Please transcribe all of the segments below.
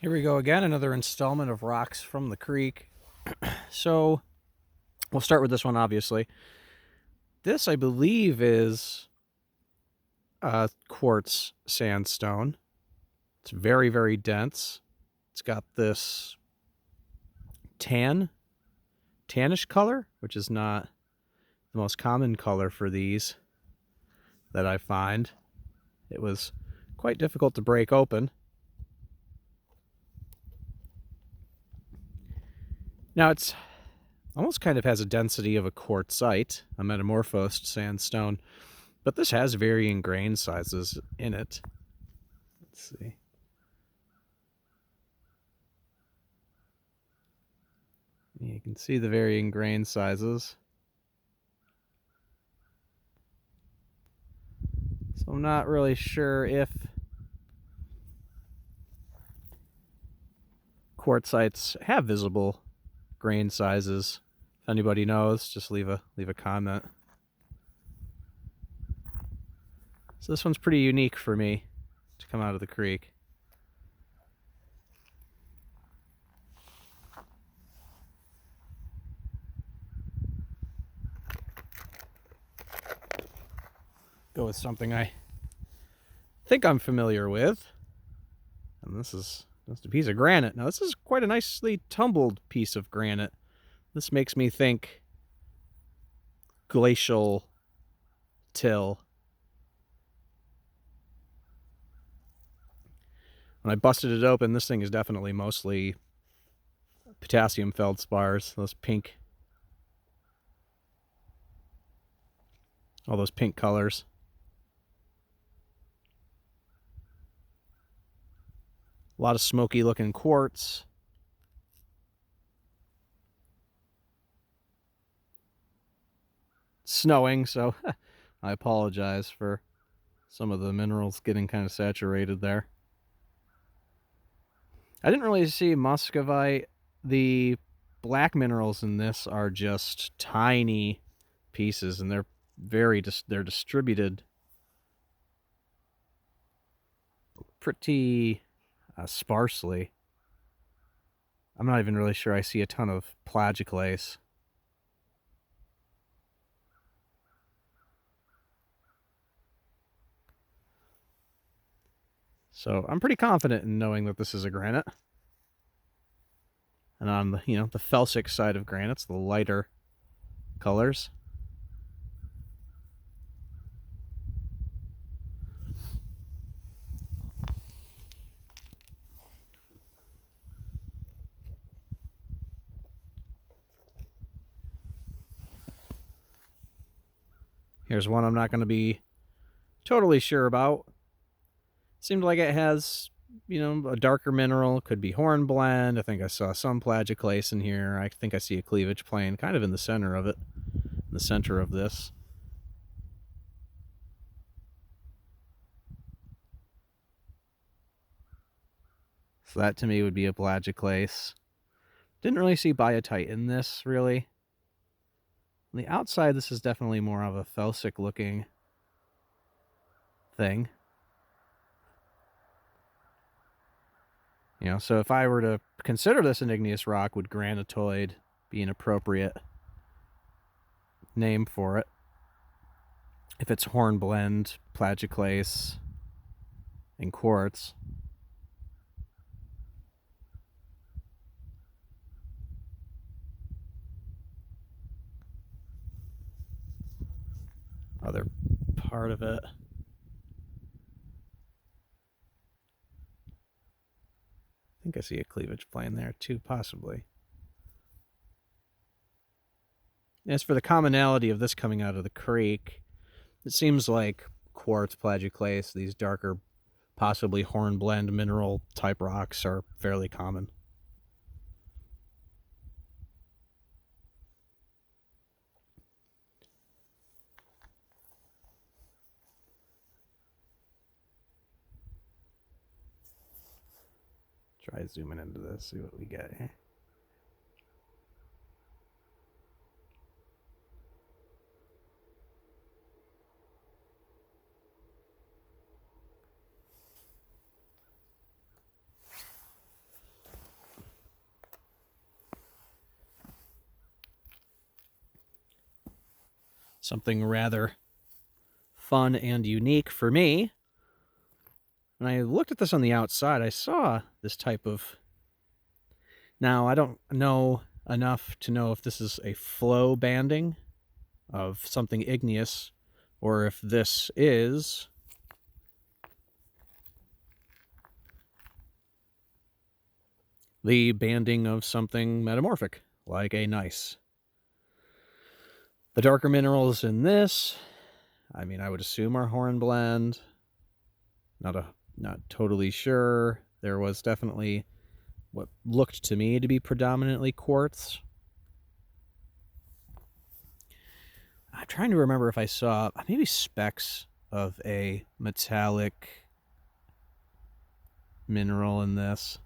Here we go again, another installment of Rocks from the Creek. So, we'll start with this one, obviously. This, I believe, is quartz sandstone. It's very, very dense. It's got this tannish color, which is not the most common color for these that I find. It was quite difficult to break open. Now, it's almost kind of has a density of a quartzite, a metamorphosed sandstone, but this has varying grain sizes in it. Let's see. You can see the varying grain sizes. So I'm not really sure if quartzites have visible grain sizes. If anybody knows, just leave a comment. So this one's pretty unique for me to come out of the creek. Go with something I think I'm familiar with. And this is just a piece of granite. Now this is quite a nicely tumbled piece of granite. This makes me think glacial till. When I busted it open, this thing is definitely mostly potassium feldspars, all those pink colors. A lot of smoky looking quartz. It's snowing, so I apologize for some of the minerals getting kind of saturated there. I didn't really see muscovite. The black minerals in this are just tiny pieces, and they're distributed pretty sparsely. I'm not even really sure I see a ton of plagioclase. So I'm pretty confident in knowing that this is a granite. And on the the felsic side of granites, the lighter colors. Here's one I'm not going to be totally sure about. Seemed like it has, a darker mineral. Could be hornblende. I think I saw some plagioclase in here. I think I see a cleavage plane kind of in the center of it, in the center of this. So that to me would be a plagioclase. Didn't really see biotite in this, really. On the outside, this is definitely more of a felsic looking thing. So if I were to consider this an igneous rock, would granitoid be an appropriate name for it? If it's hornblende, plagioclase, and quartz. Other part of it. I think I see a cleavage plane there too, possibly. As for the commonality of this coming out of the creek, it seems like quartz, plagioclase, these darker, possibly hornblende mineral type rocks are fairly common. Try zooming into this, see what we get here. something rather fun and unique for me. When I looked at this on the outside, I saw this type of... Now, I don't know enough to know if this is a flow banding of something igneous, or if this is the banding of something metamorphic, like a gneiss. The darker minerals in this, I mean, I would assume are hornblende. Not totally sure. There was definitely what looked to me to be predominantly quartz. I'm trying to remember if I saw maybe specks of a metallic mineral in this.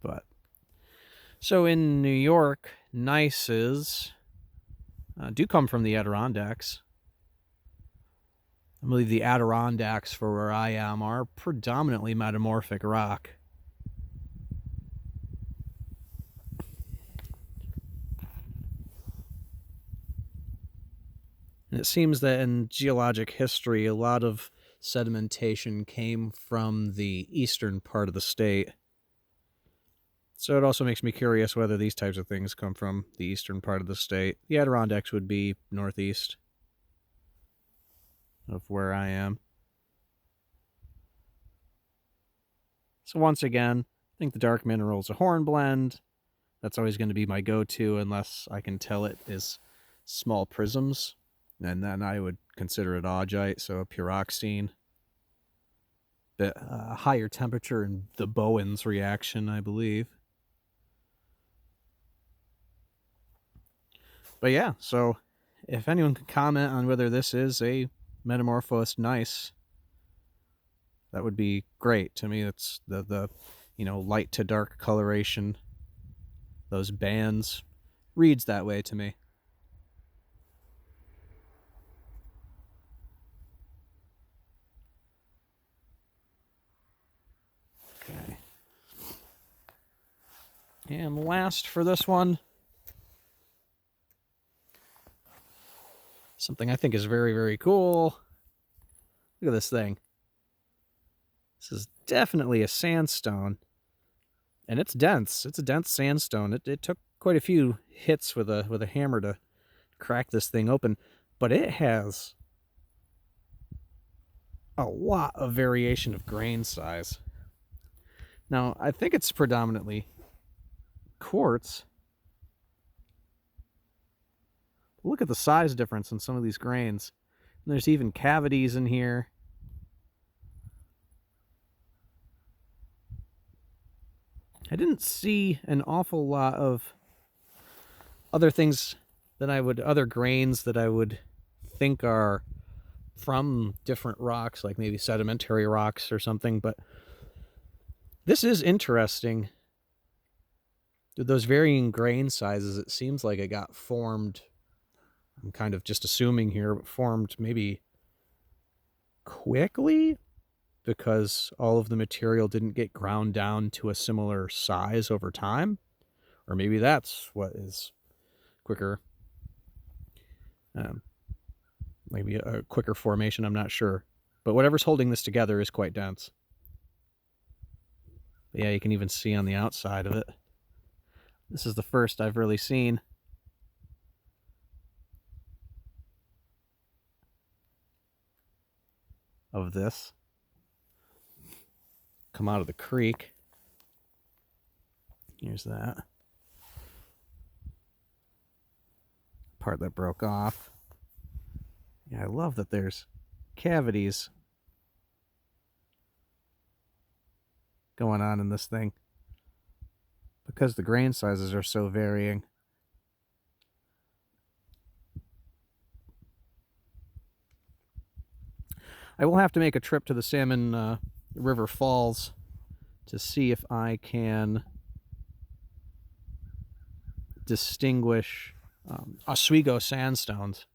But so in New York, gneisses do come from the Adirondacks. I believe the Adirondacks, for where I am, are predominantly metamorphic rock. And it seems that in geologic history, a lot of sedimentation came from the eastern part of the state. So it also makes me curious whether these types of things come from the eastern part of the state. The Adirondacks would be northeast of where I am. So once again, I think the dark mineral's a hornblende. That's always going to be my go-to unless I can tell it is small prisms. And then I would consider it augite, so a pyroxene. Bit higher temperature in the Bowen's reaction, I believe. But yeah, so if anyone can comment on whether this is a metamorphosed gneiss, that would be great. To me, it's the light to dark coloration, those bands, reads that way to me. Okay. And last for this one, something I think is very, very cool. Look at this thing. This is definitely a sandstone. And it's dense. It's a dense sandstone. It took quite a few hits with a hammer to crack this thing open. But it has a lot of variation of grain size. Now, I think it's predominantly quartz. Look at the size difference in some of these grains. And there's even cavities in here. I didn't see an awful lot of other things that other grains that I would think are from different rocks, like maybe sedimentary rocks or something, but this is interesting. Those varying grain sizes, it seems like it got formed, I'm kind of just assuming here, but formed maybe quickly because all of the material didn't get ground down to a similar size over time. Or maybe that's what is quicker. Maybe a quicker formation, I'm not sure. But whatever's holding this together is quite dense. But yeah, you can even see on the outside of it. This is the first I've really seen of this come out of the creek. Here's that part that broke off. Yeah, I love that there's cavities going on in this thing because the grain sizes are so varying. I will have to make a trip to the Salmon River Falls to see if I can distinguish Oswego sandstones.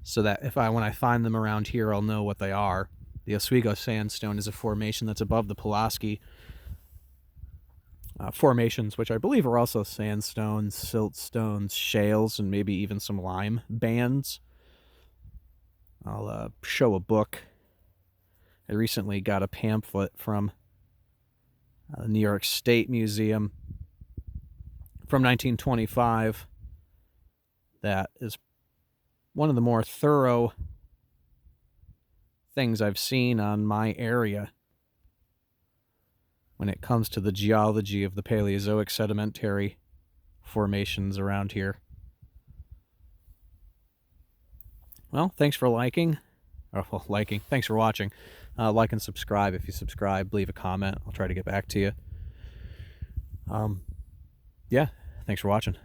so that when I find them around here, I'll know what they are. The Oswego Sandstone is a formation that's above the Pulaski formations, which I believe are also sandstones, siltstones, shales, and maybe even some lime bands. I'll show a book. I recently got a pamphlet from the New York State Museum from 1925 that is one of the more thorough things I've seen on my area when it comes to the geology of the Paleozoic sedimentary formations around here. Well, thanks for thanks for watching. Like and subscribe. If you subscribe, leave a comment. I'll try to get back to you. Yeah, thanks for watching.